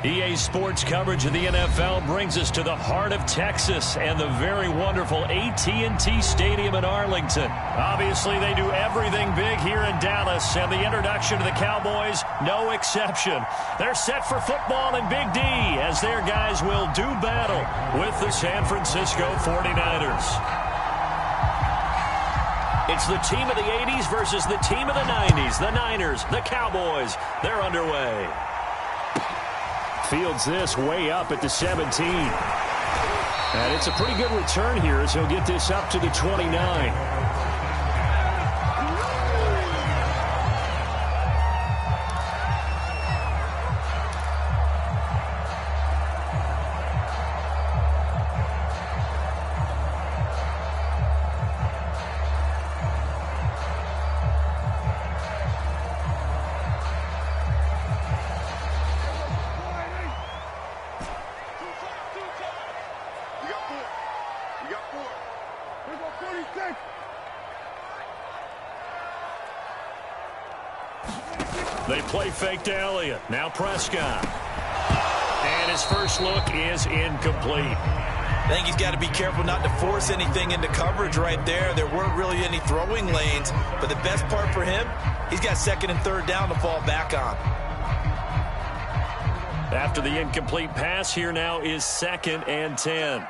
EA Sports coverage of the NFL brings us to the heart of Texas and the very wonderful AT&T Stadium in Arlington. Obviously, they do everything big here in Dallas, and the introduction to the Cowboys, no exception. They're set for football in Big D as their guys will do battle with the San Francisco 49ers. It's the team of the 80s versus the team of the 90s. The Niners, the Cowboys, they're underway. Fields this way up at the 17. And it's a pretty good return here as he'll get this up to the 29. They play fake to Elliott. Now Prescott. And his first look is incomplete. I think he's got to be careful not to force anything into coverage right there. There weren't really any throwing lanes. But the best part for him, he's got second and third down to fall back on. After the incomplete pass, here now is 2nd and 10.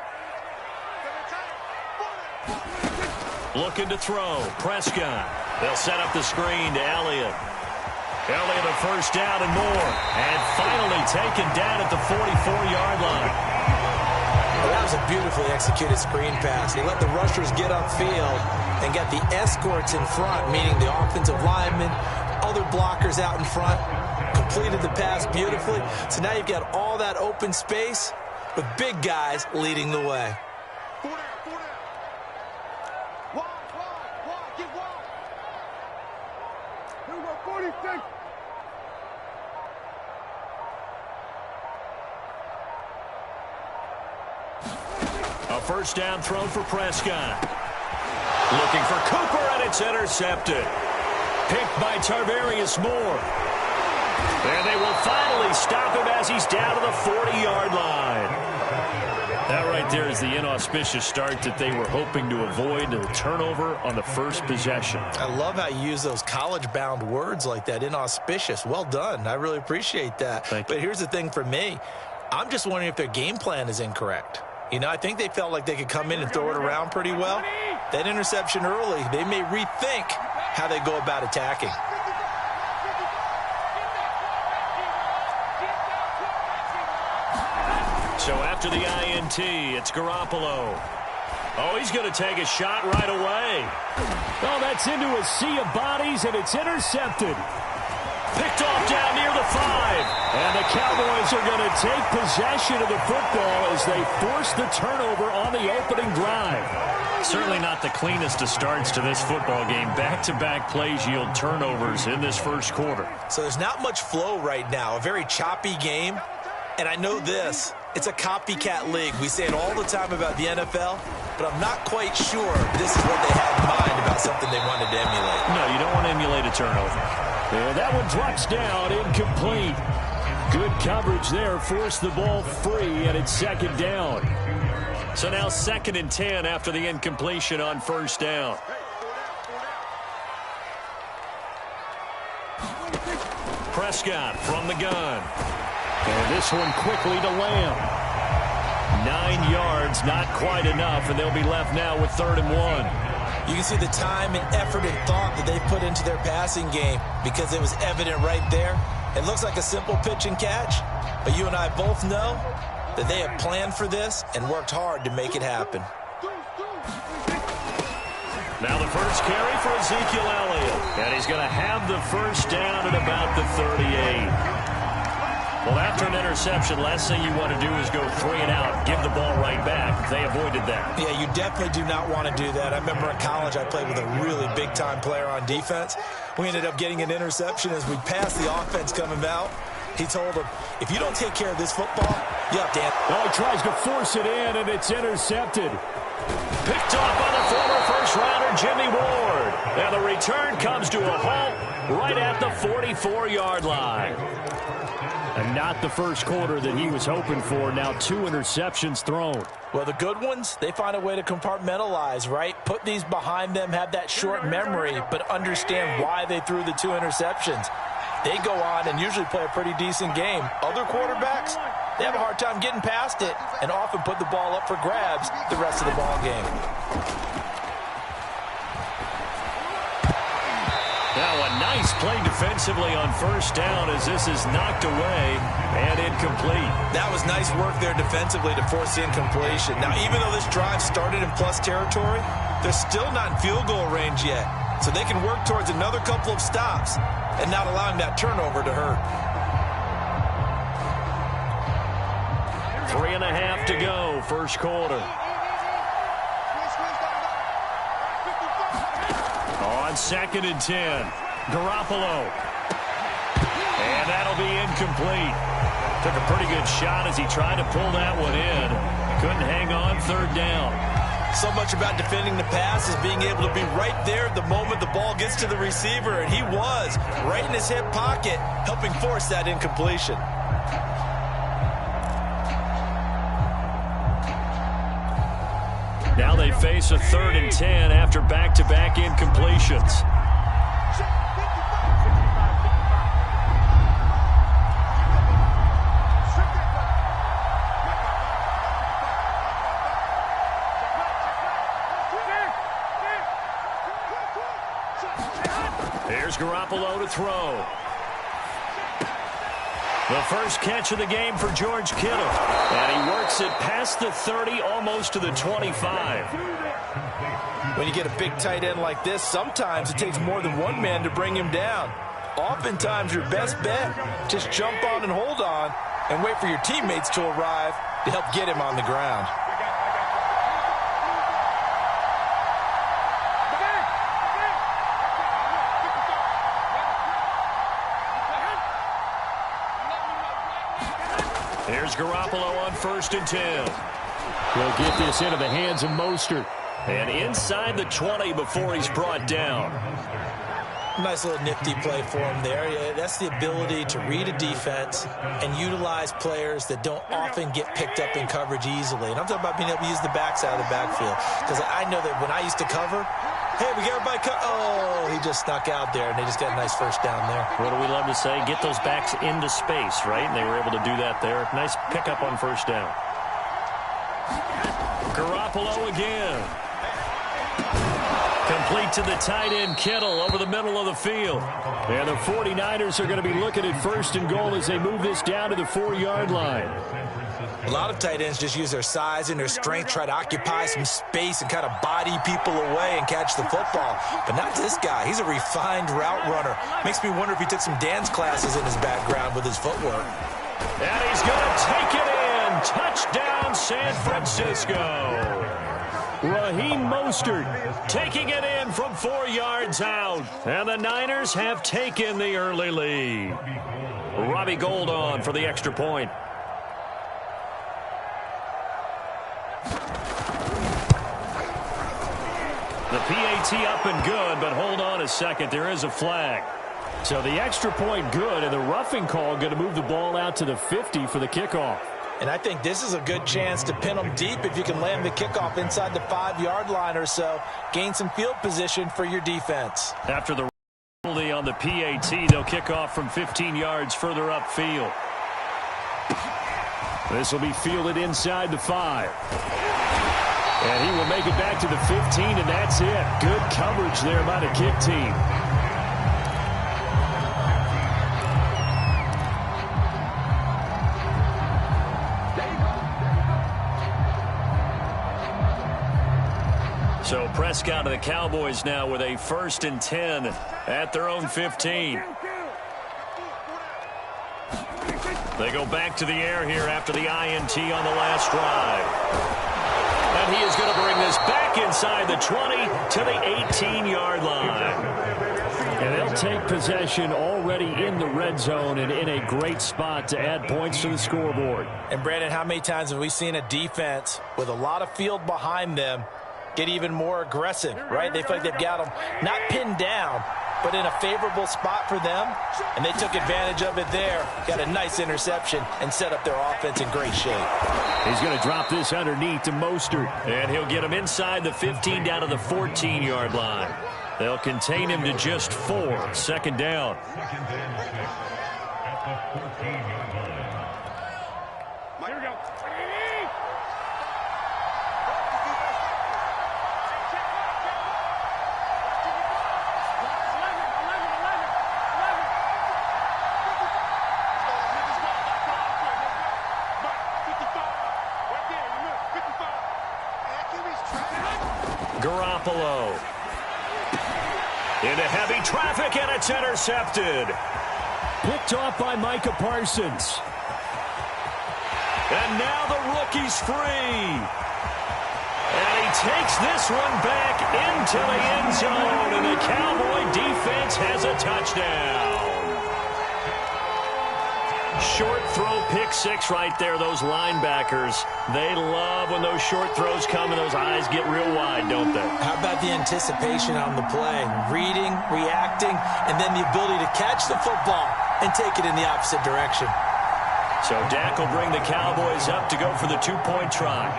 Looking to throw. Prescott. They'll set up the screen to Elliott. Elliott a first down and more. And finally taken down at the 44-yard line. Well, that was a beautifully executed screen pass. He let the rushers get upfield and got the escorts in front, meaning the offensive linemen, other blockers out in front. Completed the pass beautifully. So now you've got all that open space with big guys leading the way. A first down throw for Prescott. Looking for Cooper, and it's intercepted. Picked by Tarvarius Moore. And they will finally stop him as he's down to the 40-yard line. That right there is the inauspicious start that they were hoping to avoid, a turnover on the first possession. I love how you use those college-bound words like that, inauspicious. Well done. I really appreciate that. But here's the thing for me. I'm just wondering if their game plan is incorrect. You know, I think they felt like they could come in and throw it around pretty well. That interception early, they may rethink how they go about attacking. So after the INT, it's Garoppolo. Oh, he's going to take a shot right away. Oh, that's into a sea of bodies, and it's intercepted. Picked off down near the 5. And the Cowboys are going to take possession of the football as they force the turnover on the opening drive. Certainly not the cleanest of starts to this football game. Back-to-back plays yield turnovers in this first quarter. So there's not much flow right now. A very choppy game. And I know this. It's a copycat league. We say it all the time about the NFL, but I'm not quite sure this is what they had in mind about something they wanted to emulate. No, you don't want to emulate a turnover. And that one drops down, incomplete. Good coverage there, forced the ball free, and it's 2nd down. So now 2nd and 10 after the incompletion on first down. Prescott from the gun. And this one quickly to Lamb. 9 yards, not quite enough, and they'll be left now with 3rd and 1. You can see the time and effort and thought that they put into their passing game because it was evident right there. It looks like a simple pitch and catch, but you and I both know that they have planned for this and worked hard to make it happen. Now the first carry for Ezekiel Elliott, and he's going to have the first down at about the 38. Well, after an interception, last thing you want to do is go 3 and out, give the ball right back. They avoided that. Yeah, you definitely do not want to do that. I remember in college I played with a really big-time player on defense. We ended up getting an interception as we passed the offense coming out. He told him, if you don't take care of this football, you're up, Dan. Oh, he tries to force it in, and it's intercepted. Picked off by the former first-rounder Jimmy Ward. And the return comes to a halt right at the 44-yard line. And not the first quarter that he was hoping for. Now 2 interceptions thrown. Well, the good ones, they find a way to compartmentalize, right? Put these behind them, have that short memory, but understand why they threw the 2 interceptions. They go on and usually play a pretty decent game. Other quarterbacks, they have a hard time getting past it and often put the ball up for grabs the rest of the ball game. Now a nice play defensively on first down as this is knocked away and incomplete. That was nice work there defensively to force the incompletion. Now, even though this drive started in plus territory, they're still not in field goal range yet. So they can work towards another couple of stops and not allowing that turnover to hurt. 3.5 to go, first quarter. On 2nd and 10, Garoppolo. And that'll be incomplete. Took a pretty good shot as he tried to pull that one in. Couldn't hang on, 3rd down. So much about defending the pass is being able to be right there at the moment the ball gets to the receiver, and he was right in his hip pocket, helping force that incompletion. Now they face a 3rd and 10 after back-to-back incompletions. Here's Garoppolo to throw. The first catch of the game for George Kittle. And he works it past the 30, almost to the 25. When you get a big tight end like this, sometimes it takes more than one man to bring him down. Oftentimes, your best bet, just jump on and hold on and wait for your teammates to arrive to help get him on the ground. Here's Garoppolo on 1st and 10. He'll get this into the hands of Mostert. And inside the 20 before he's brought down. Nice little nifty play for him there. Yeah, that's the ability to read a defense and utilize players that don't often get picked up in coverage easily. And I'm talking about being able to use the backside of the backfield. Because I know that when I used to cover, hey, we got everybody cut. Oh, he just snuck out there, and they just got a nice first down there. What do we love to say? Get those backs into space, right? And they were able to do that there. Nice pickup on first down. Garoppolo again. Complete to the tight end, Kittle, over the middle of the field. And the 49ers are going to be looking at 1st and goal as they move this down to the 4-yard line. A lot of tight ends just use their size and their strength, try to occupy some space and kind of body people away and catch the football. But not this guy. He's a refined route runner. Makes me wonder if he took some dance classes in his background with his footwork. And he's going to take it in. Touchdown, San Francisco. Raheem Mostert taking it in from 4 yards out. And the Niners have taken the early lead. Robbie Gould on for the extra point. The PAT up and good, but hold on a second. There is a flag. So the extra point good, and the roughing call going to move the ball out to the 50 for the kickoff. And I think this is a good chance to pin them deep if you can land the kickoff inside the 5-yard line or so. Gain some field position for your defense. After the penalty on the PAT, they'll kick off from 15 yards further upfield. This will be fielded inside the 5. And he will make it back to the 15, and that's it. Good coverage there by the kick team. So Prescott of the Cowboys now with a 1st and 10 at their own 15. They go back to the air here after the INT on the last drive. And he is going to bring this back inside the 20 to the 18-yard line. And they'll take possession already in the red zone and in a great spot to add points to the scoreboard. And, Brandon, how many times have we seen a defense with a lot of field behind them get even more aggressive, right? They feel like they've got them not pinned down, but in a favorable spot for them, and they took advantage of it there. Got a nice interception and set up their offense in great shape. He's going to drop this underneath to Mostert, and he'll get him inside the 15 down to the 14-yard line. They'll contain him to just 4. Second down. Here we go. Garoppolo. Into heavy traffic, and it's intercepted. Picked off by Micah Parsons. And now the rookie's free. And he takes this one back into the end zone, and the Cowboy defense has a touchdown. Short throw, pick six right there, those linebackers. They love when those short throws come and those eyes get real wide, don't they? How about the anticipation on the play? Reading, reacting, and then the ability to catch the football and take it in the opposite direction. So Dak will bring the Cowboys up to go for the two-point try.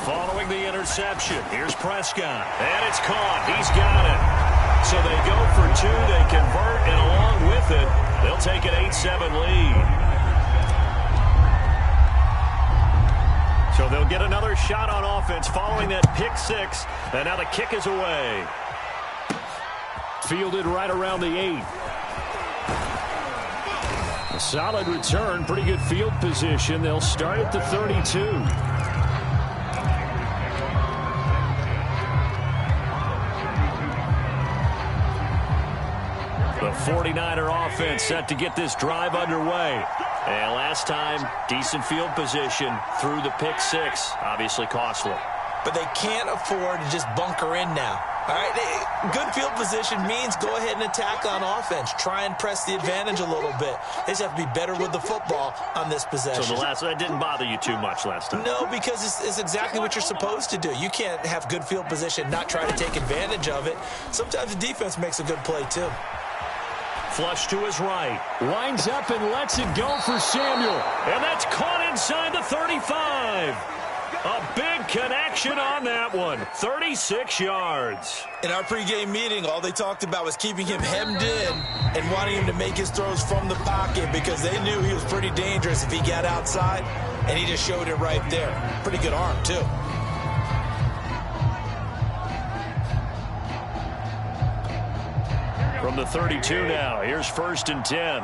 Following the interception, here's Prescott. And it's caught. He's got it. So they go for 2. They convert, and along with it, they'll take an 8-7 lead. So they'll get another shot on offense following that pick 6. And now the kick is away. Fielded right around the 8. A solid return, pretty good field position. They'll start at the 32. The 49er offense set to get this drive underway. And last time, decent field position through the pick 6. Obviously costly. But they can't afford to just bunker in now. All right, good field position means go ahead and attack on offense. Try and press the advantage a little bit. They just have to be better with the football on this possession. So that didn't bother you too much last time? No, because it's exactly what you're supposed to do. You can't have good field position, not try to take advantage of it. Sometimes the defense makes a good play, too. Flush to his right. Winds up and lets it go for Samuel. And that's caught inside the 35. A big connection on that one. 36 yards. In our pregame meeting, all they talked about was keeping him hemmed in and wanting him to make his throws from the pocket because they knew he was pretty dangerous if he got outside, and he just showed it right there. Pretty good arm, too. From the 32 now, here's 1st and 10.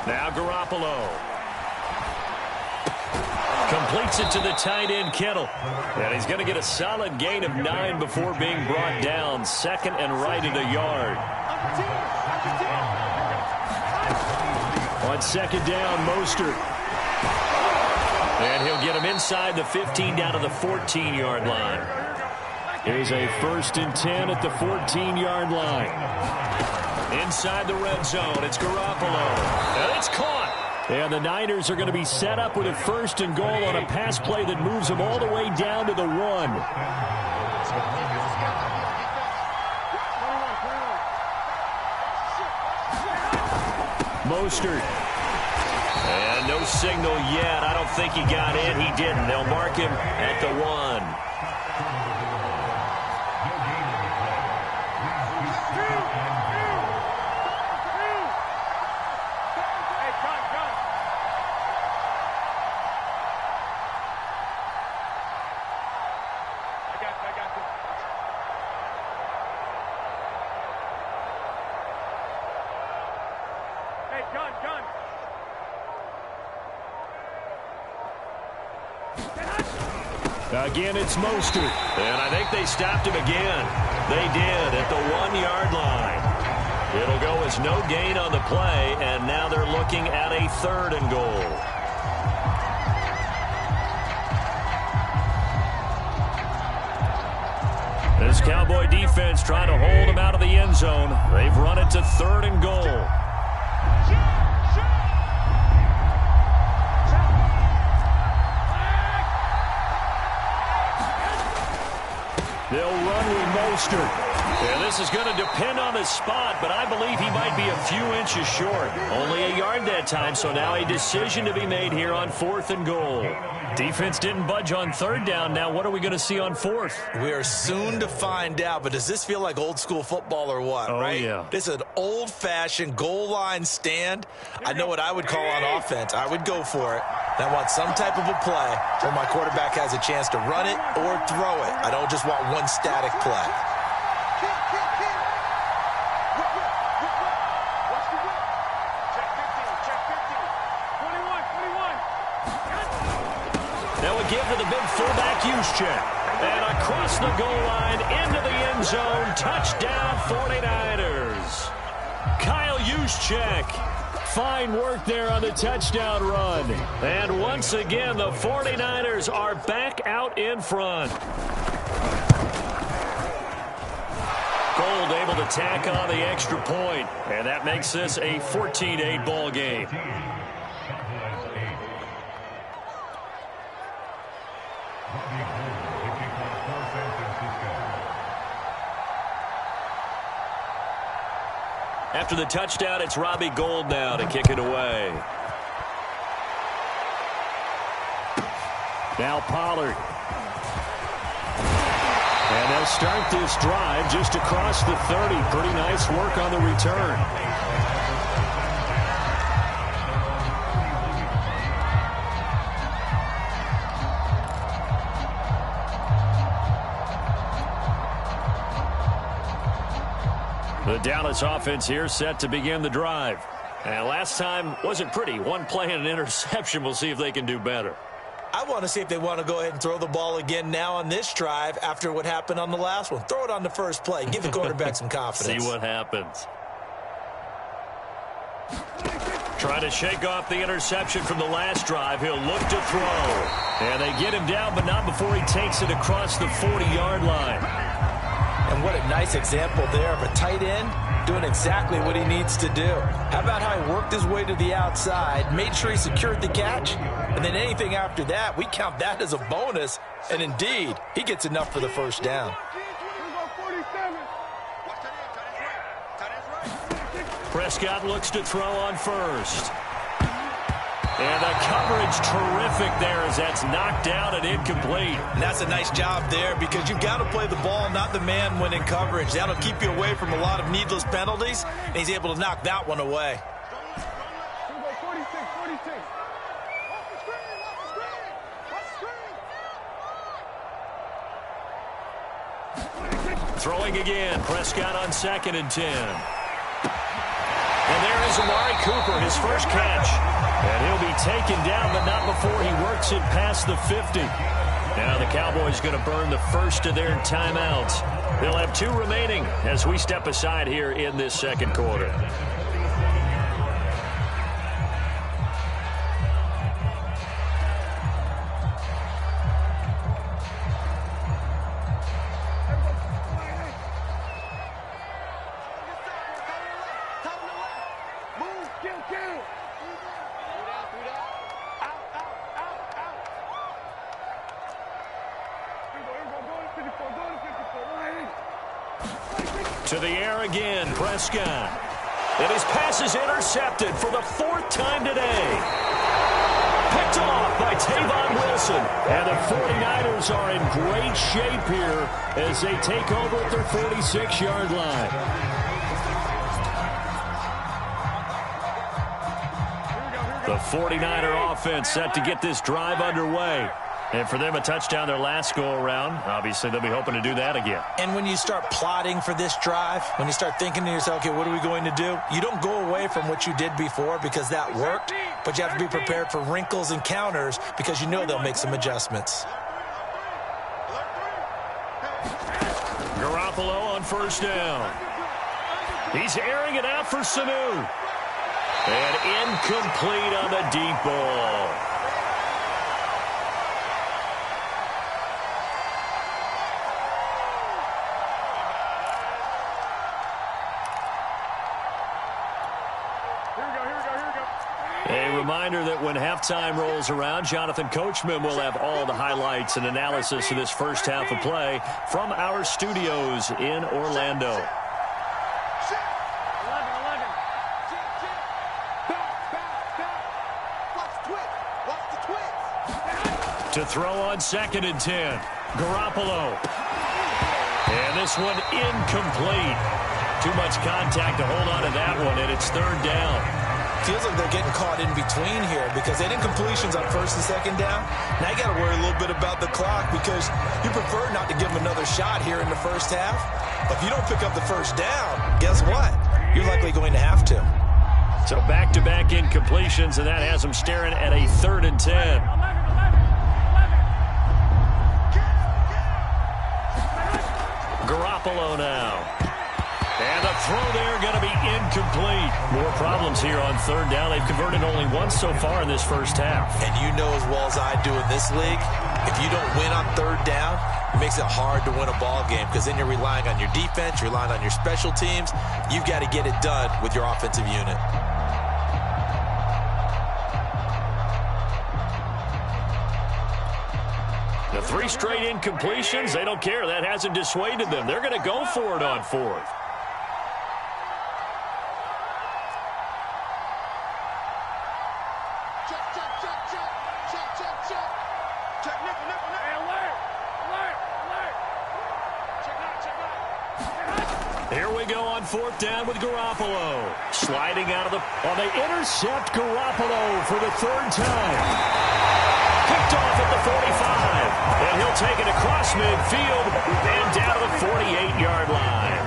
Now Garoppolo. Completes it to the tight end, Kittle. And he's going to get a solid gain of 9 before being brought down. 2nd and right at a yard. On 2nd down, Mostert. And he'll get him inside the 15 down to the 14-yard line. Here's a 1st and 10 at the 14-yard line. Inside the red zone, it's Garoppolo. And it's caught. And the Niners are going to be set up with a 1st and goal on a pass play that moves them all the way down to the 1. Mostert. And no signal yet. I don't think he got in. He didn't. They'll mark him at the 1. Again, it's Mostert. And I think they stopped him again. They did at the 1-yard line. It'll go as no gain on the play, and now they're looking at a 3rd and goal. This Cowboy defense trying to hold him out of the end zone. They've run it to 3rd and goal. They'll run with Mostert. Yeah, this is going to depend on his spot, but I believe he might be a few inches short. Only a yard that time, so now a decision to be made here on 4th and goal. Defense didn't budge on 3rd down. Now what are we going to see on 4th? We are soon to find out, but does this feel like old school football or what, right? Yeah. This is an old-fashioned goal line stand. I know what I would call on offense. I would go for it. I want some type of a play where my quarterback has a chance to run it or throw it. I don't just want one static play. Now a give to the big fullback Juszczyk. And across the goal line into the end zone. Touchdown 49ers. Kyle Juszczyk. Fine work there on the touchdown run. And once again, the 49ers are back out in front. Gold able to tack on the extra point. And that makes this a 14-8 ball game. After the touchdown, it's Robbie Gould now to kick it away. Now Pollard. And they'll start this drive just across the 30. Pretty nice work on the return. The Dallas offense here set to begin the drive. And last time wasn't pretty. One play and an interception. We'll see if they can do better. I want to see if they want to go ahead and throw the ball again now on this drive after what happened on the last one. Throw it on the first play. Give the quarterback some confidence. See what happens. Trying to shake off the interception from the last drive. He'll look to throw. And they get him down, but not before he takes it across the 40-yard line. And what a nice example there of a tight end doing exactly what he needs to do. How about how he worked his way to the outside, made sure he secured the catch, and then anything after that, we count that as a bonus. And indeed, he gets enough for the first down. Prescott looks to throw on first. And the coverage terrific there as that's knocked down and incomplete. And that's a nice job there because you've got to play the ball, not the man when in coverage. That'll keep you away from a lot of needless penalties, and he's able to knock that one away. Throwing again, Prescott on 2nd and 10. And there is Amari Cooper, his first catch. And he'll be taken down, but not before he works it past the 50. Now the Cowboys going to burn the first of their timeouts. They'll have 2 remaining as we step aside here in this second quarter. To the air again, Prescott. And his pass is intercepted for the 4th time today. Picked off by Tavon Wilson. And the 49ers are in great shape here as they take over at their 46-yard line. The 49er offense set to get this drive underway. And for them, a touchdown their last go-around. Obviously, they'll be hoping to do that again. And when you start plotting for this drive, when you start thinking to yourself, okay, what are we going to do? You don't go away from what you did before because that worked, but you have to be prepared for wrinkles and counters because you know they'll make some adjustments. Garoppolo on first down. He's airing it out for Sanu. And incomplete on the deep ball. reminder that when halftime rolls around, Jonathan Coachman will have all the highlights and analysis of this first half of play from our studios in Orlando. To throw on 2nd and 10. Garoppolo. And this one incomplete. Too much contact to hold on to that one, and it's 3rd down. Feels like they're getting caught in between here because they didn't completions on 1st and 2nd down. Now you got to worry a little bit about the clock because you prefer not to give them another shot here in the first half. But if you don't pick up the 1st down, guess what? You're likely going to have to. So back-to-back incompletions, and that has them staring at a 3rd and 10. Garoppolo now. And the throw there going to be incomplete. More problems here on 3rd down. They've converted only once so far in this first half. And you know as well as I do in this league, if you don't win on 3rd down, it makes it hard to win a ball game because then you're relying on your defense, you're relying on your special teams. You've got to get it done with your offensive unit. The 3 straight incompletions, they don't care. That hasn't dissuaded them. They're going to go for it on 4th. Here we go on 4th down with Garoppolo. Sliding out of the... Well, they intercept Garoppolo for the 3rd time. Picked off at the 45. And he'll take it across midfield and down to the 48-yard line.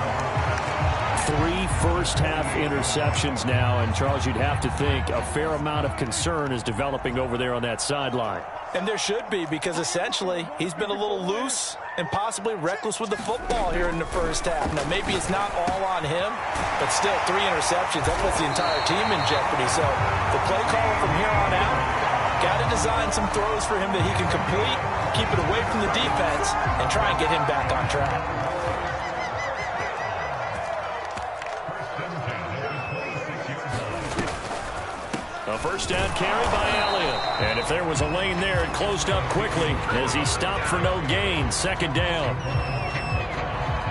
3 first-half interceptions now, and Charles, you'd have to think a fair amount of concern is developing over there on that sideline. And there should be, because essentially he's been a little loose and possibly reckless with the football here in the first half. Now, maybe it's not all on him, but still 3 interceptions. That puts the entire team in jeopardy. So the play caller from here on out, got to design some throws for him that he can complete, keep it away from the defense, and try and get him back on track. A first down carry by Elliott. And if there was a lane there, it closed up quickly as he stopped for no gain. 2nd down.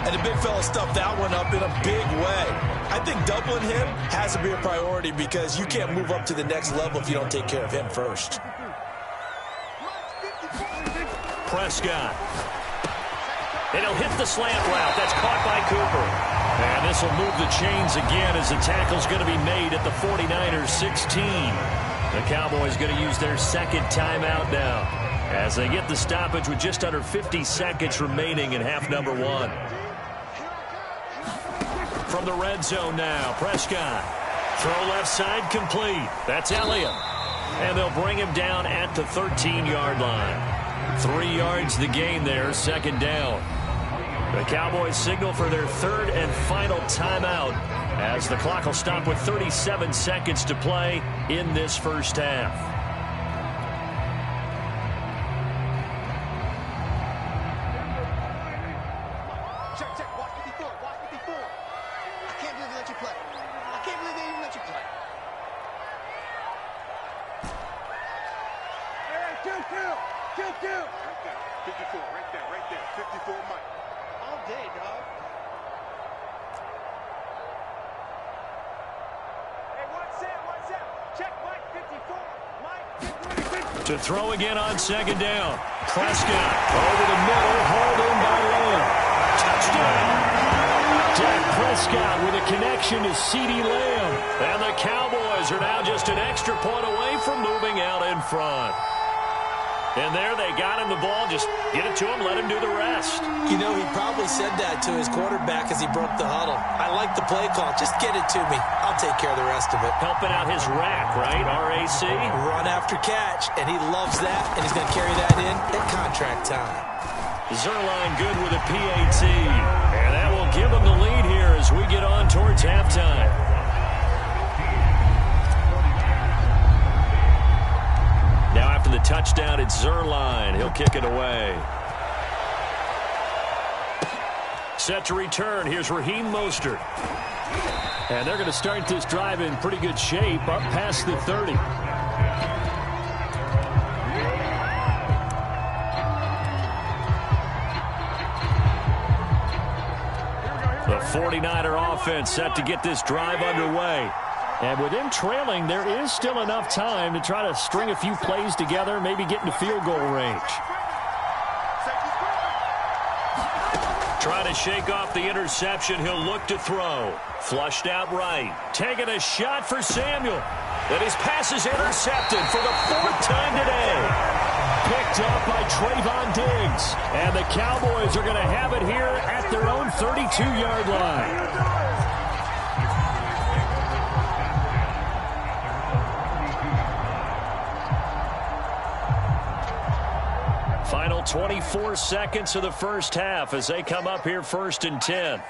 And the big fella stuffed that one up in a big way. I think doubling him has to be a priority because you can't move up to the next level if you don't take care of him first. Prescott. And he'll hit the slant route. That's caught by Cooper. And this will move the chains again as the tackle's going to be made at the 49ers 16. The Cowboys going to use their 2nd timeout now as they get the stoppage with just under 50 seconds remaining in half number 1. From the red zone now, Prescott. Throw left side complete. That's Elliott. And they'll bring him down at the 13-yard line. 3 yards the gain there, 2nd down. The Cowboys signal for their 3rd and final timeout as the clock will stop with 37 seconds to play in this first half. Check. Watch 54. I can't believe they let you play. I can't believe they even let you play. All right, 2-2. 54, right there. 54, Mike. All day, dog. Hey, what's that? Check Mike 54. Mike 54. To throw again on 2nd down. Prescott over the middle, hauled in by Lamb. Touchdown! Dak Prescott with a connection to CeeDee Lamb. And the Cowboys are now just an extra point away from moving out in front. And there they got him the ball. Just get it to him, let him do the rest. You know, he probably said that to his quarterback as he broke the huddle. I like the play call. Just get it to me. I'll take care of the rest of it. Helping out his rack, right? RAC. Run after catch, and he loves that, and he's going to carry that in at contract time. Zuerlein good with a PAT. And that will give him the lead here as we get on towards halftime. Now after the touchdown, it's Zuerlein. He'll kick it away. Set to return. Here's Raheem Mostert. And they're going to start this drive in pretty good shape up past the 30. 49er offense set to get this drive underway. And with them trailing, there is still enough time to try to string a few plays together, maybe get into field goal range. Trying to shake off the interception. He'll look to throw. Flushed out right. Taking a shot for Samuel. And his pass is intercepted for the 4th time today. Picked up by Trayvon Diggs. And the Cowboys are going to have it here at their own 32-yard line. Final 24 seconds of the first half as they come up here 1st and 10.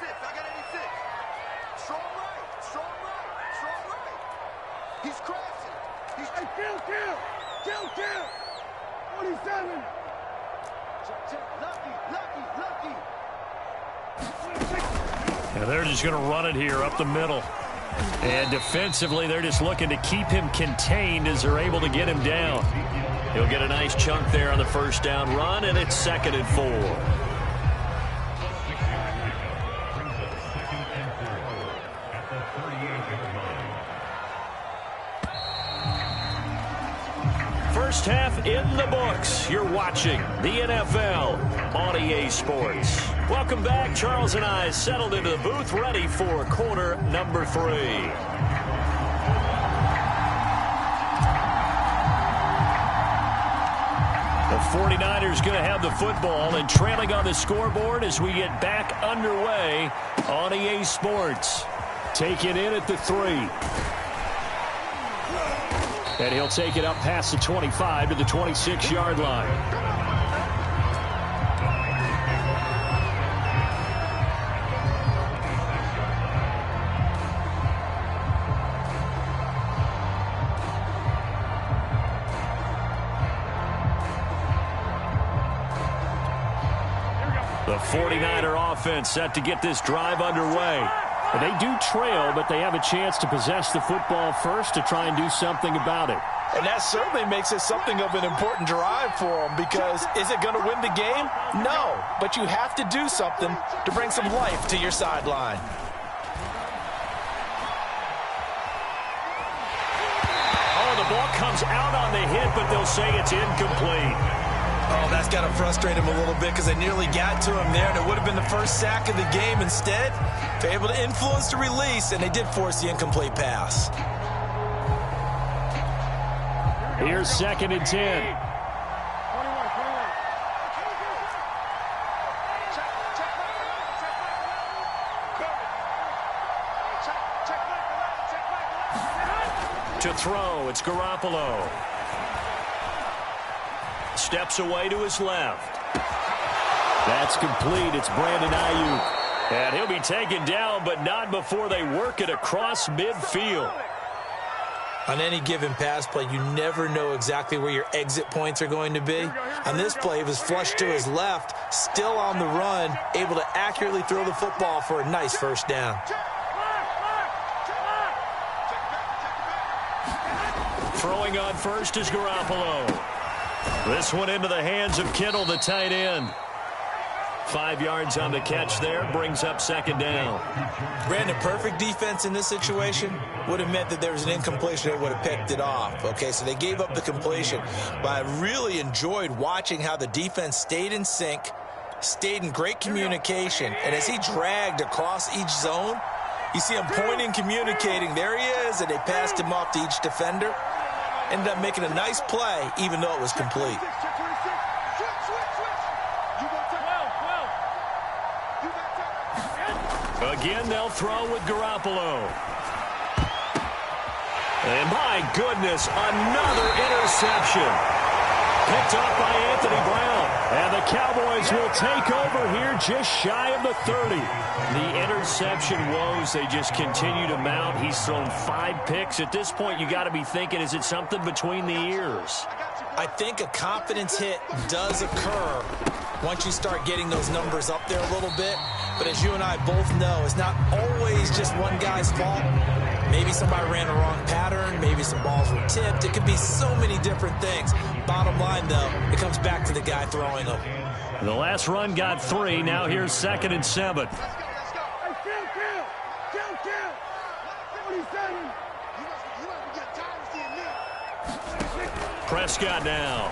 He's crashing. He's hey, kill. 47. And they're just going to run it here up the middle. And defensively, they're just looking to keep him contained as they're able to get him down. He'll get a nice chunk there on the first down run, and it's 2nd and 4. First half in the books. You're watching the NFL on EA Sports. Welcome back. Charles and I settled into the booth, ready for quarter number 3. The 49ers going to have the football and trailing on the scoreboard as we get back underway on EA Sports. Taken in at the 3. And he'll take it up past the 25 to the 26-yard line. The 49er offense set to get this drive underway. And they do trail, but they have a chance to possess the football first to try and do something about it. And that certainly makes it something of an important drive for them, because is it going to win the game? No, but you have to do something to bring some life to your sideline. Oh, the ball comes out on the hit, but they'll say it's incomplete. Oh, that's got to frustrate him a little bit, because they nearly got to him there, and it would have been the first sack of the game. Instead, they're able to influence the release, and they did force the incomplete pass. Here's 2nd and 10. To throw, it's Garoppolo. Steps away to his left. That's complete. It's Brandon Ayuk. And he'll be taken down, but not before they work it across midfield. On any given pass play, you never know exactly where your exit points are going to be. On this play, it was flushed to his left, still on the run, able to accurately throw the football for a nice first down. Throwing on first is Garoppolo. This one into the hands of Kittle, the tight end. 5 yards on the catch there, brings up 2nd down. Brandon, perfect defense in this situation would have meant that there was an incompletion that would have picked it off. Okay, so they gave up the completion. But I really enjoyed watching how the defense stayed in sync, stayed in great communication, and as he dragged across each zone, you see him pointing, communicating. There he is, and they passed him off to each defender. Ended up making a nice play, even though it was complete. Again, they'll throw with Garoppolo. And my goodness, another interception. Picked up by Anthony Brown. And the Cowboys will take over here just shy of the 30. The interception woes, they just continue to mount. He's thrown 5 picks. At this point, you got to be thinking, is it something between the ears? I think a confidence hit does occur once you start getting those numbers up there a little bit. But as you and I both know, it's not always just one guy's fault. Maybe somebody ran a wrong pattern. Maybe some balls were tipped. It could be so many different things. Bottom line, though, it comes back to the guy throwing them. The last run got 3. Now here's 2nd and 7. Prescott now.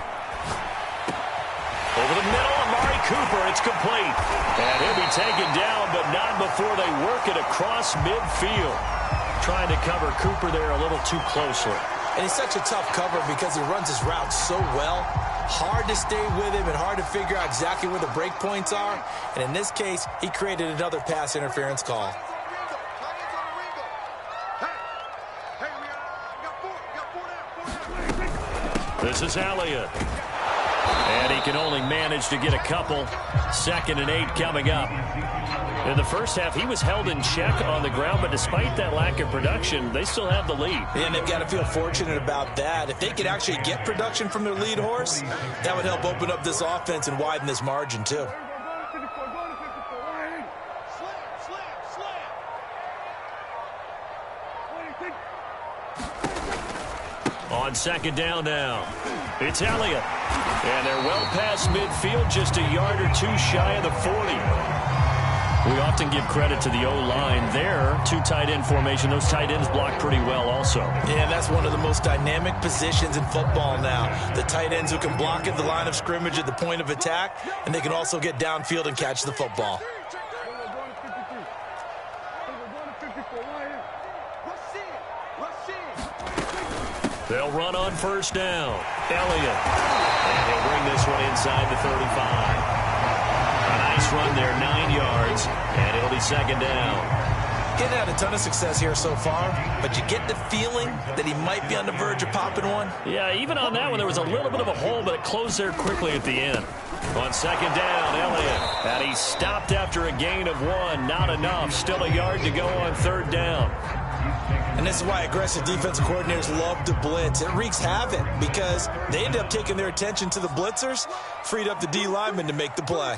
Over the middle, Amari Cooper. It's complete. And he'll be taken down, but not before they work it across midfield. Trying to cover Cooper there a little too closely. And he's such a tough cover because he runs his route so well. Hard to stay with him and hard to figure out exactly where the break points are. And in this case, he created another pass interference call. This is Elliott. And he can only manage to get a couple. 2nd and 8 coming up. In the first half, he was held in check on the ground, but despite that lack of production, they still have the lead. And they've got to feel fortunate about that. If they could actually get production from their lead horse, that would help open up this offense and widen this margin, too. On 2nd down now, it's Elliott. And they're well past midfield, just a yard or two shy of the 40. We often give credit to the O-line there. 2 tight end formation. Those tight ends block pretty well also. Yeah, that's one of the most dynamic positions in football now. The tight ends who can block at the line of scrimmage at the point of attack, and they can also get downfield and catch the football. They'll run on 1st down. Elliott. And he'll bring this one inside the 35. A nice run there, 9 yards, and it'll be 2nd down. Getting had a ton of success here so far, but you get the feeling that he might be on the verge of popping one. Yeah, even on that one, there was a little bit of a hole, but it closed there quickly at the end. On 2nd down, Elliott. And he stopped after a gain of 1. Not enough. Still a yard to go on 3rd down. And this is why aggressive defensive coordinators love to blitz. It wreaks havoc because they end up taking their attention to the blitzers, freed up the D lineman to make the play.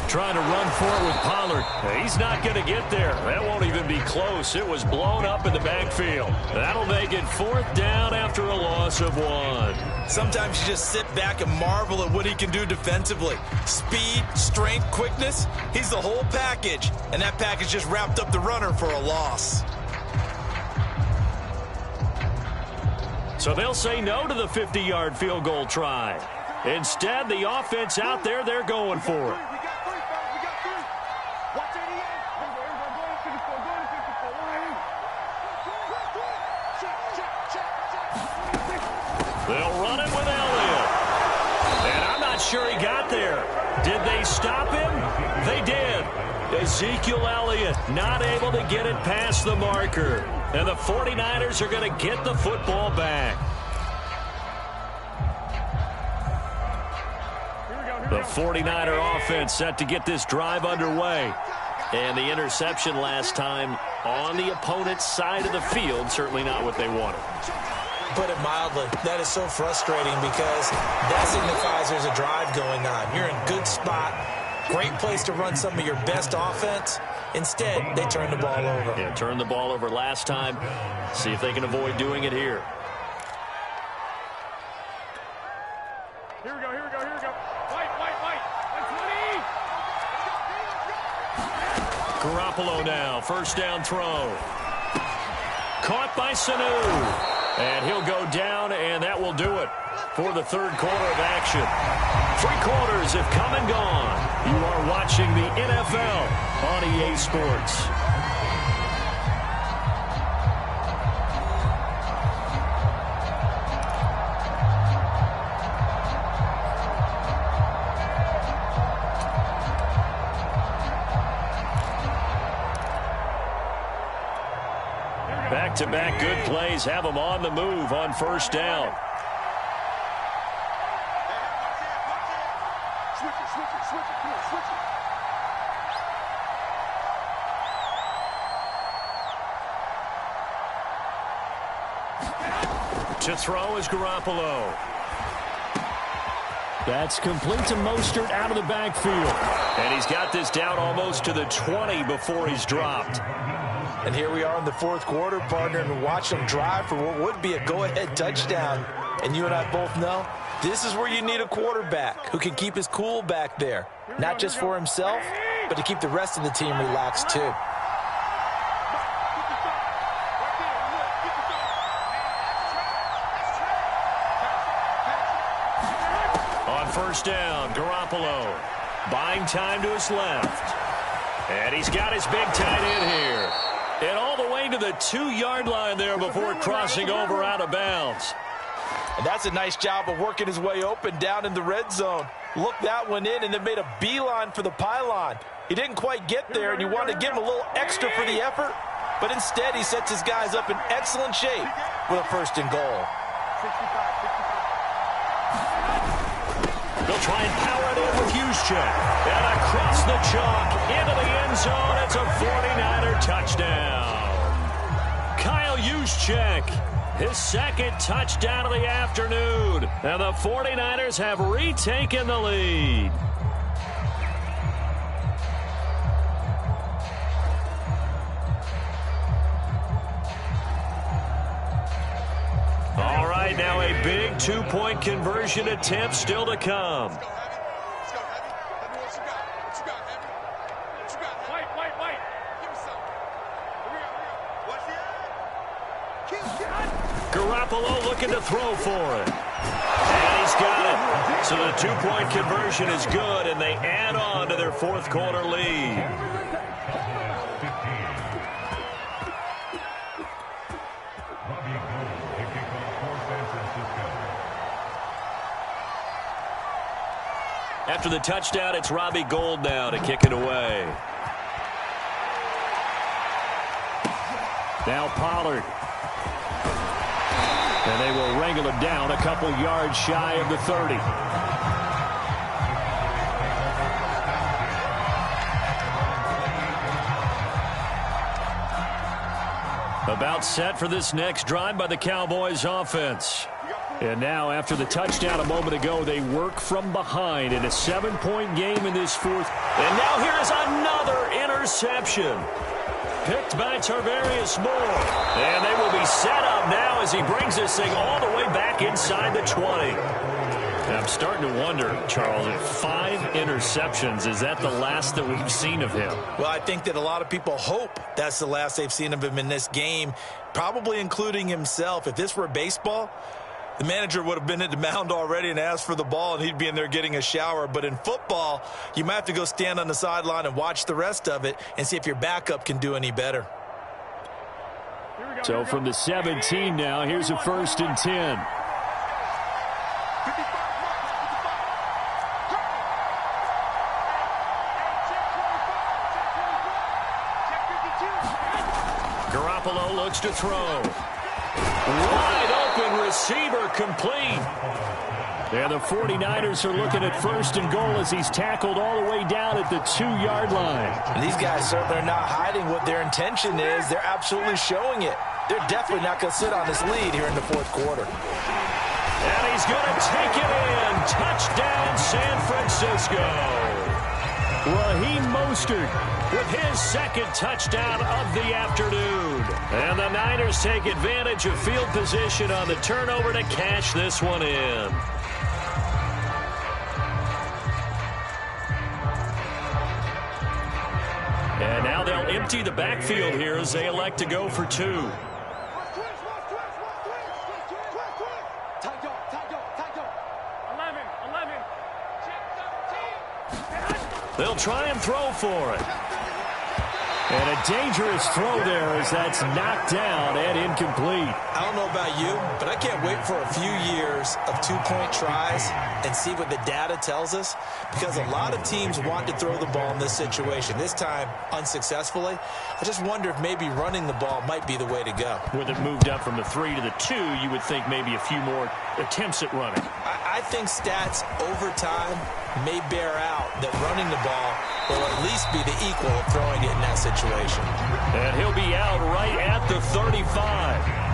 Trying to run for it with Pollard. He's not going to get there. That won't even be close. It was blown up in the backfield. That'll make it 4th down after a loss of 1. Sometimes you just sit back and marvel at what he can do defensively. Speed, strength, quickness. He's the whole package. And that package just wrapped up the runner for a loss. So they'll say no to the 50-yard field goal try. Instead, the offense out there, they're going for it. They'll run it with Elliott. And I'm not sure he got there. Did they stop him? They did. Ezekiel Elliott not able to get it past the marker. And the 49ers are going to get the football back. The 49er offense set to get this drive underway. And the interception last time on the opponent's side of the field, certainly not what they wanted. Put it mildly, that is so frustrating because that signifies there's a drive going on. You're in good spot, great place to run some of your best offense. Instead, they turn the ball over. Yeah, turned the ball over last time. See if they can avoid doing it here. Here we go, here we go, here we go. White. That's money. Garoppolo now, 1st down throw. Caught by Sanu. And he'll go down, and that will do it for the 3rd quarter of action. 3 quarters have come and gone. You are watching the NFL on EA Sports. Back-to-back good plays have them on the move on 1st down. To throw is Garoppolo. That's complete to Mostert out of the backfield. And he's got this down almost to the 20 before he's dropped. And here we are in the 4th quarter, partner, and watch them drive for what would be a go-ahead touchdown. And you and I both know this is where you need a quarterback who can keep his cool back there. Not just for himself, but to keep the rest of the team relaxed too. first down. Garoppolo buying time to his left. And he's got his big tight end here. And all the way to the 2-yard line there before crossing over out of bounds. And that's a nice job of working his way open down in the red zone. Looked that one in and then made a beeline for the pylon. He didn't quite get there, and you wanted to give him a little extra for the effort. But instead, he sets his guys up in excellent shape with a first and goal. They'll try and power it in with Juszczyk. And across the chalk into the end zone. It's a 49er touchdown. Kyle Juszczyk, his second touchdown of the afternoon. And the 49ers have retaken the lead. All right, now a big 2-point conversion attempt still to come. Let's go, Heavy. Heavy, what you got? What you got, Heavy? What you got, Heavy? Wait. Give me something. Here we go. Watch the Garoppolo looking to throw for it. And he's got it. So the 2-point conversion is good, and they add on to their fourth quarter lead. After the touchdown, it's Robbie Gould now to kick it away. Now Pollard. And they will wrangle him down a couple yards shy of the 30. About set for this next drive by the Cowboys offense. And now, after the touchdown a moment ago, they work from behind in a 7-point game in this fourth. And now here is another interception. Picked by Tarvarius Moore. And they will be set up now as he brings this thing all the way back inside the 20. And I'm starting to wonder, Charles, if 5 interceptions, is that the last that we've seen of him? Well, I think that a lot of people hope that's the last they've seen of him in this game, probably including himself. If this were baseball, the manager would have been at the mound already and asked for the ball, and he'd be in there getting a shower. But in football, you might have to go stand on the sideline and watch the rest of it and see if your backup can do any better. So from the 17 now, here's a 1st and 10. Garoppolo looks to throw. Wide open receiver complete. And the 49ers are looking at 1st and goal as he's tackled all the way down at the 2-yard line. And these guys certainly are not hiding what their intention is. They're absolutely showing it. They're definitely not going to sit on this lead here in the fourth quarter. And he's going to take it in. Touchdown, San Francisco. Raheem Mostert with his second touchdown of the afternoon. And the Niners take advantage of field position on the turnover to cash this one in. And now they'll empty the backfield here as they elect to go for 2. They'll try and throw for it. And a dangerous throw there as that's knocked down and incomplete. I don't know about you, but I can't wait for a few years of 2-point tries and see what the data tells us, because a lot of teams want to throw the ball in this situation. This time, unsuccessfully. I just wonder if maybe running the ball might be the way to go. With it moved up from the 3 to the 2, you would think maybe a few more attempts at running. I think stats over time may bear out that running the ball will at least be the equal of throwing it in that situation. And he'll be out right at the 35.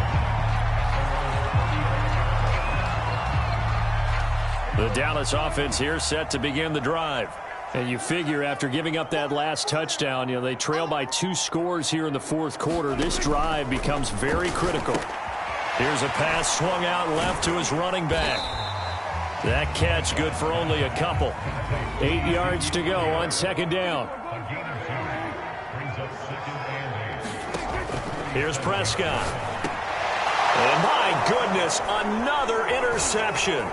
The Dallas offense here set to begin the drive. And you figure after giving up that last touchdown, they trail by 2 scores here in the fourth quarter. This drive becomes very critical. Here's a pass swung out left to his running back. That catch good for only a couple. 8 yards to go on 2nd down. Here's Prescott. And my goodness, another interception.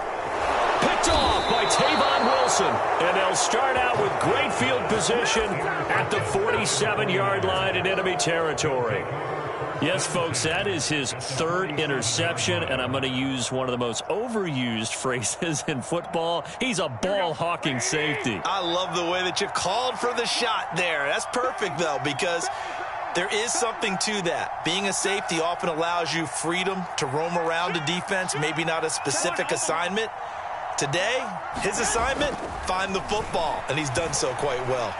Picked off by Tavon Wilson. And they'll start out with great field position at the 47-yard line in enemy territory. Yes, folks, that is his third interception, and I'm going to use one of the most overused phrases in football. He's a ball-hawking safety. I love the way that you called for the shot there. That's perfect, though, because there is something to that. Being a safety often allows you freedom to roam around a defense, maybe not a specific assignment. Today, his assignment, find the football, and he's done so quite well.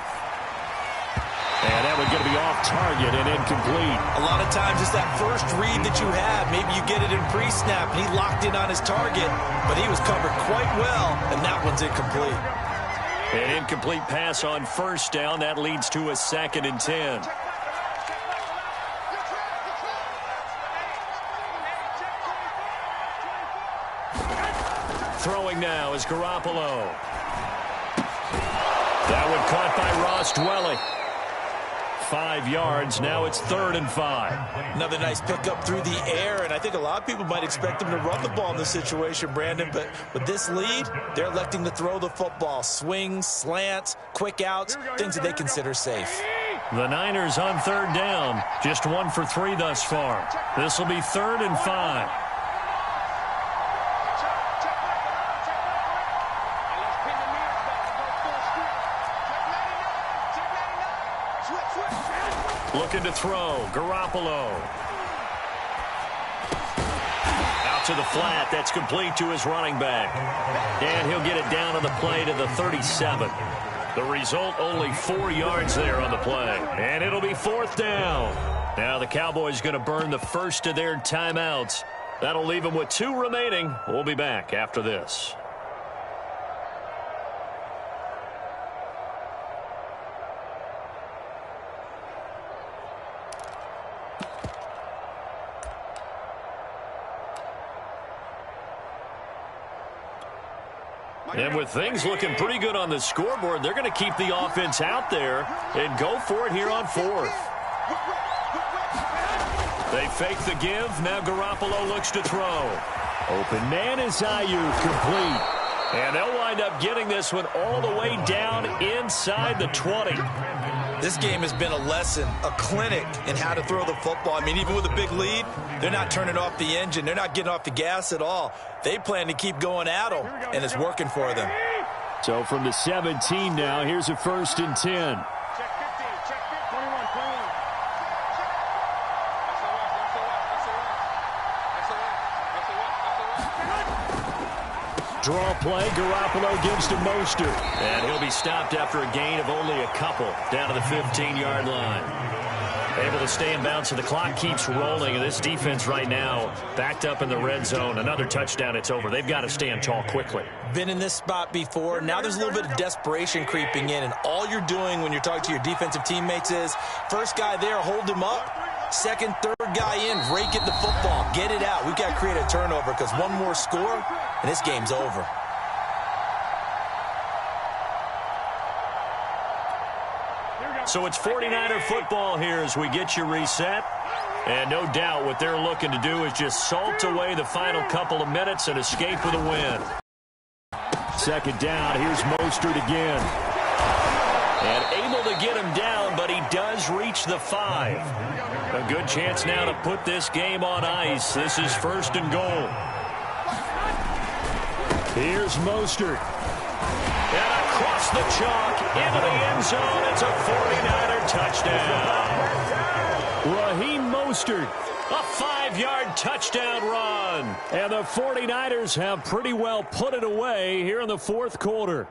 And that one's going to be off target and incomplete. A lot of times it's that first read that you have. Maybe you get it in pre-snap, and he locked in on his target, but he was covered quite well, and that one's incomplete. An incomplete pass on first down. That leads to a 2nd and 10. Throwing now is Garoppolo. That one caught by Ross Dwelly. 5 yards. Now it's 3rd and 5. Another nice pickup through the air, and I think a lot of people might expect him to run the ball in this situation, Brandon, but with this lead, they're electing to throw the football. Swings, slants, quick outs, things that they consider safe. The Niners on 3rd down. Just 1 for 3 thus far. This will be 3rd and 5. Looking to throw. Garoppolo. Out to the flat. That's complete to his running back. And he'll get it down on the play to the 37. The result, only 4 yards there on the play. And it'll be 4th down. Now the Cowboys going to burn the first of their timeouts. That'll leave them with 2 remaining. We'll be back after this. And with things looking pretty good on the scoreboard, they're going to keep the offense out there and go for it here on 4th. They fake the give. Now Garoppolo looks to throw. Open man is Ayuk, complete. And they'll wind up getting this one all the way down inside the 20. This game has been a lesson, a clinic in how to throw the football. I mean, even with a big lead, they're not turning off the engine. They're not getting off the gas at all. They plan to keep going at them, and it's working for them. So from the 17 now, here's a 1st and 10. Check 15, check 21, 21. Draw play, Garoppolo gives to Mostert. And he'll be stopped after a gain of only a couple down to the 15-yard line. Able to stay in bounds, so the clock keeps rolling. And this defense right now backed up in the red zone. Another touchdown, it's over. They've got to stand tall quickly. Been in this spot before. Now there's a little bit of desperation creeping in. And all you're doing when you're talking to your defensive teammates is, first guy there, hold him up. Second, third guy in, rake it the football. Get it out. We've got to create a turnover because one more score, and this game's over. So it's 49er football here as we get you reset. And no doubt what they're looking to do is just salt away the final couple of minutes and escape with a win. 2nd down, here's Mostert again. And able to get him down, but he does reach the 5. A good chance now to put this game on ice. This is 1st and goal. Here's Mostert. And across the chalk into the end zone. It's a 49er touchdown. Raheem Mostert, a 5-yard touchdown run. And the 49ers have pretty well put it away here in the 4th quarter.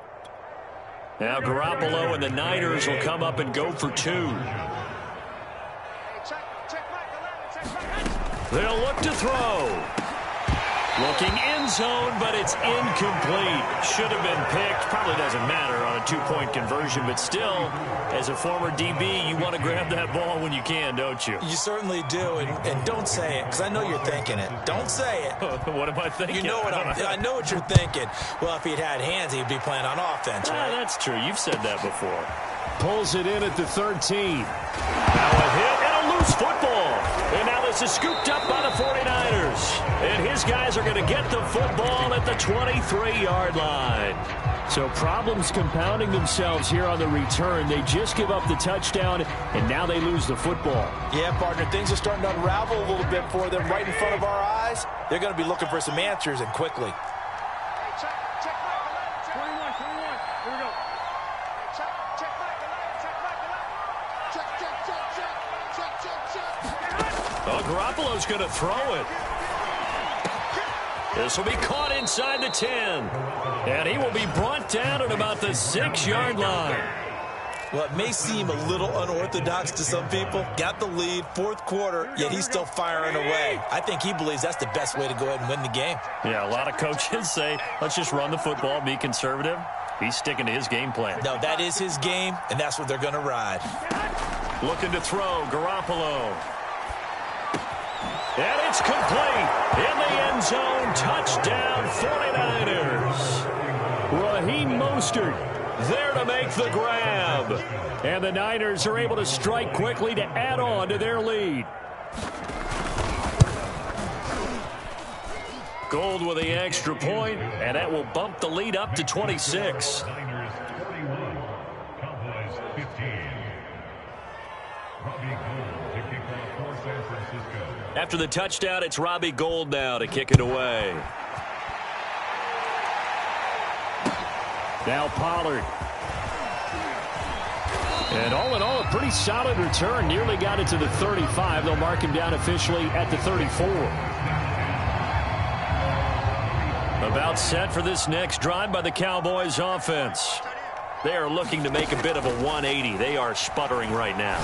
Now Garoppolo and the Niners will come up and go for 2. They'll look to throw. Looking end zone, but it's incomplete. Should have been picked. Probably doesn't matter on a 2-point conversion, but still, as a former DB, you want to grab that ball when you can, don't you? You certainly do, and don't say it, because I know you're thinking it. Don't say it. What am I thinking? You know what I know what you're thinking. Well, if he'd had hands, he'd be playing on offense, right? That's true. You've said that before. Pulls it in at the 13. Now a hit and a loose football. And now this is scooped up by the 49ers. And his guys are going to get the football at the 23-yard line. So problems compounding themselves here on the return. They just give up the touchdown, and now they lose the football. Yeah, partner, things are starting to unravel a little bit for them right in front of our eyes. They're going to be looking for some answers, and quickly. Check back, 21, 21. Here we go. Check back, check. Oh, Garoppolo's going to throw it. This will be caught inside the 10. And he will be brought down at about the 6-yard line. Well, it may seem a little unorthodox to some people. Got the lead, fourth quarter, yet he's still firing away. I think he believes that's the best way to go ahead and win the game. Yeah, a lot of coaches say, let's just run the football, be conservative. He's sticking to his game plan. No, that is his game, and that's what they're going to ride. Looking to throw, Garoppolo. And it's complete. In the end zone, touchdown 49ers. Raheem Mostert there to make the grab. And the Niners are able to strike quickly to add on to their lead. Gold with the extra point, and that will bump the lead up to 26. Niners 41, Cowboys 15. Robbie Gould to kick off for San Francisco. After the touchdown, it's Robbie Gould now to kick it away. Now Pollard. And all in all, a pretty solid return. Nearly got it to the 35. They'll mark him down officially at the 34. About set for this next drive by the Cowboys offense. They are looking to make a bit of a 180. They are sputtering right now.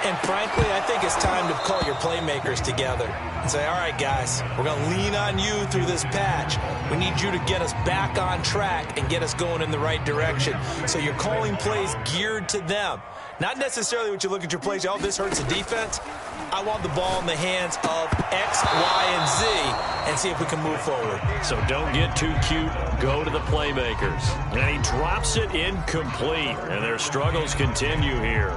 And frankly, I think it's time to call your playmakers together and say, all right, guys, we're going to lean on you through this patch. We need you to get us back on track and get us going in the right direction. So you're calling plays geared to them. Not necessarily what you look at your plays, oh, this hurts the defense. I want the ball in the hands of X, Y, and Z and see if we can move forward. So don't get too cute. Go to the playmakers. And he drops it incomplete. And their struggles continue here.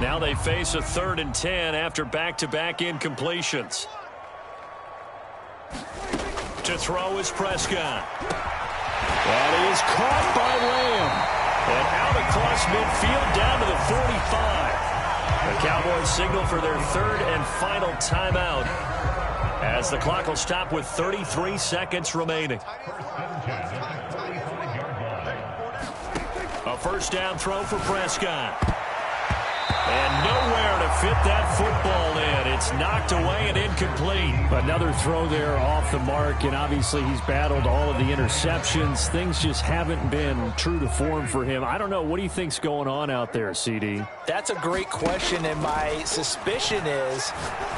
Now they face a 3rd and 10 after back-to-back incompletions. To throw is Prescott. That is caught by Lamb. And out across midfield down to the 45. The Cowboys signal for their 3rd and final timeout as the clock will stop with 33 seconds remaining. A first down throw for Prescott. And nowhere to fit that football in. It's knocked away and incomplete. Another throw there off the mark, and obviously he's battled all of the interceptions. Things just haven't been true to form for him. I don't know. What do you think's going on out there, CD? That's a great question, and my suspicion is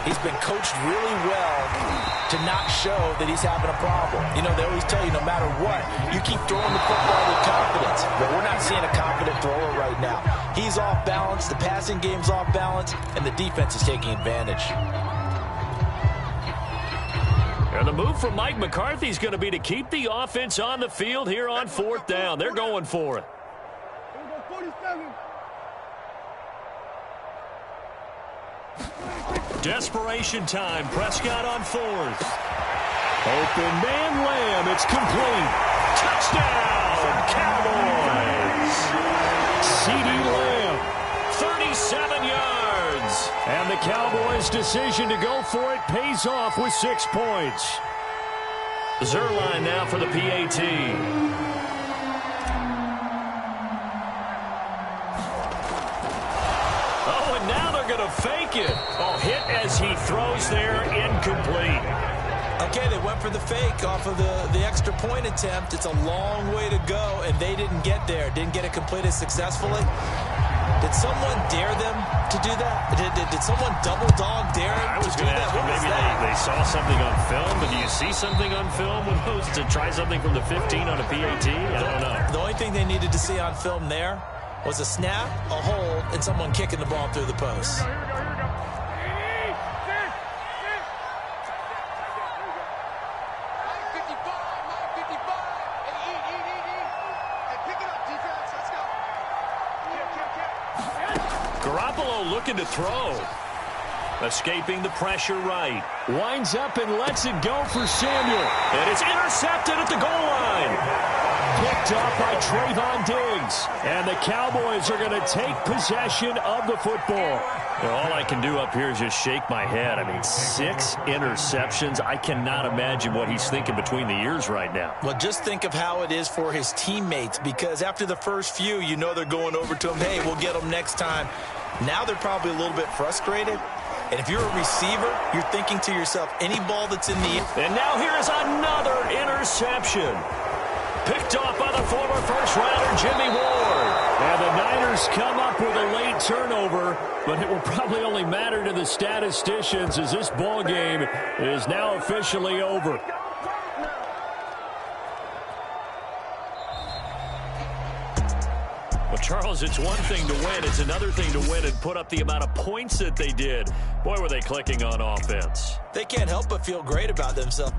he's been coached really well to not show that he's having a problem. You know, they always tell you no matter what, you keep throwing the football with confidence. But we're not seeing a confident thrower right now. He's off balance, the passing game's off balance, and the defense is taking advantage. And the move from Mike McCarthy is going to be to keep the offense on the field here on 4th down. They're going for it. Desperation time. Prescott on 4th. Open man Lamb. It's complete. Touchdown, Cowboys. CeeDee Lamb, 37 yards. And the Cowboys' decision to go for it pays off with 6 points. Zuerlein now for the PAT. Oh, and now they're going to fake it. Oh, hit as he throws there, incomplete. Okay, they went for the fake off of the extra point attempt. It's a long way to go, and they didn't get there. Didn't get it completed successfully. Did someone dare them to do that? Did someone double dog dare them to do that? Maybe they saw something on film, but do you see something on film with those to try something from the 15 on a PAT? I don't know. The only thing they needed to see on film there was a snap, a hold, and someone kicking the ball through the post. Garoppolo looking to throw. Escaping the pressure right. Winds up and lets it go for Samuel. And it's intercepted at the goal line. Picked up by Trayvon Diggs. And the Cowboys are going to take possession of the football. Well, all I can do up here is just shake my head. I mean, 6 interceptions. I cannot imagine what he's thinking between the ears right now. Well, just think of how it is for his teammates, because after the first few, you know they're going over to him, hey, we'll get them next time. Now they're probably a little bit frustrated. And if you're a receiver, you're thinking to yourself, any ball that's in the air. And now here is another interception. Picked off by the former first-rounder Jimmy Ward. And the Niners come up with a late turnover, but it will probably only matter to the statisticians as this ball game is now officially over. Well, Charles, it's one thing to win. It's another thing to win and put up the amount of points that they did. Boy, were they clicking on offense. They can't help but feel great about themselves.